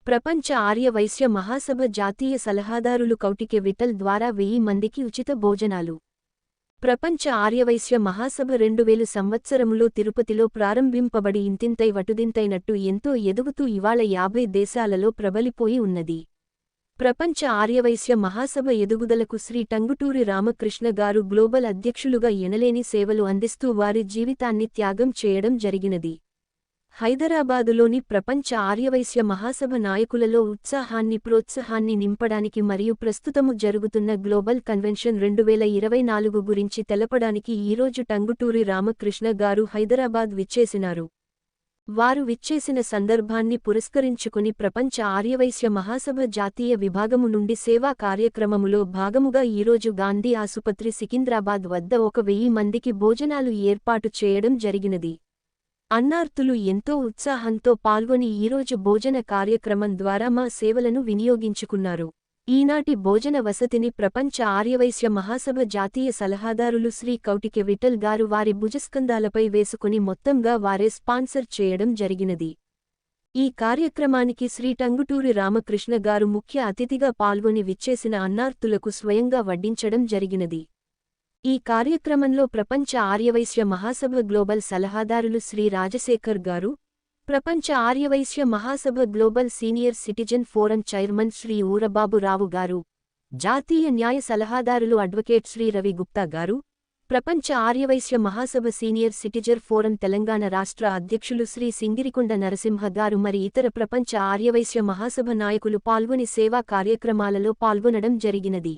ప్రపంచ ఆర్య వైశ్య మహాసభ జాతీయ సలహాదారులు కౌటికె విఠల్ ద్వారా 1000 మందికి ఉచిత భోజనాలు. ప్రపంచ ఆర్యవైశ్య మహాసభ 2000 సంవత్సరములో తిరుపతిలో ప్రారంభింపబడి ఇంతింతై వటుదింతైనట్టు ఎంతో ఎదుగుతూ ఇవాళ 50 దేశాలలో ప్రబలిపోయి ఉన్నది. ప్రపంచ ఆర్యవైశ్య మహాసభ ఎదుగుదలకు శ్రీ టంగుటూరి రామకృష్ణ గారు గ్లోబల్ అధ్యక్షులుగా ఎనలేని సేవలు అందిస్తూ వారి జీవితాన్ని త్యాగం చేయడం జరిగినది. హైదరాబాదులోని ప్రపంచ ఆర్యవైశ్య మహాసభ నాయకులలో ఉత్సాహాన్ని ప్రోత్సాహాన్ని నింపడానికి మరియు ప్రస్తుతము జరుగుతున్న గ్లోబల్ కన్వెన్షన్ 2024 గురించి తెలపడానికి ఈరోజు టంగుటూరి రామకృష్ణ గారు హైదరాబాద్ విచ్చేసినారు. వారు విచ్చేసిన సందర్భాన్ని పురస్కరించుకుని ప్రపంచ ఆర్యవైశ్య మహాసభ జాతీయ విభాగము నుండి సేవా కార్యక్రమములో భాగముగా ఈరోజు గాంధీ ఆసుపత్రి సికింద్రాబాద్ వద్ద 1000 మందికి భోజనాలు ఏర్పాటు చేయడం జరిగినది. అన్నార్తులు ఎంతో ఉత్సాహంతో పాల్గొని ఈరోజు భోజన కార్యక్రమం ద్వారా మా సేవలను వినియోగించుకున్నారు. ఈనాటి భోజన వసతిని ప్రపంచ ఆర్యవైశ్య మహాసభ జాతీయ సలహాదారులు శ్రీ కౌటికె విఠల్ గారు వారి భుజస్కంధాలపై వేసుకుని మొత్తంగా వారే స్పాన్సర్ చేయడం జరిగినది. ఈ కార్యక్రమానికి శ్రీ టంగుటూరి రామకృష్ణ గారు ముఖ్య అతిథిగా పాల్గొని విచ్చేసిన అన్నార్తులకు స్వయంగా వడ్డించడం జరిగినది. ఈ కార్యక్రమంలో ప్రపంచ ఆర్యవైశ్య మహాసభ గ్లోబల్ సలహాదారులు Shri Rajasekhar garu, Prapancha Aryavysya Mahasabha global senior citizen forum chairman Shri Urababu Rao garu, జాతీయ న్యాయ సలహాదారులు అడ్వకేట్ శ్రీ రవి గుప్తా గారు, ప్రపంచ ఆర్యవైశ్య మహాసభ సీనియర్ సిటిజన్ ఫోరం తెలంగాణ రాష్ట్ర అధ్యక్షులు శ్రీ సింగిరికొండ నరసింహ గారు మరి ఇతర ప్రపంచ ఆర్యవైశ్య మహాసభ నాయకులు పాల్గొని సేవా కార్యక్రమాలలో పాల్గొనడం జరిగినది.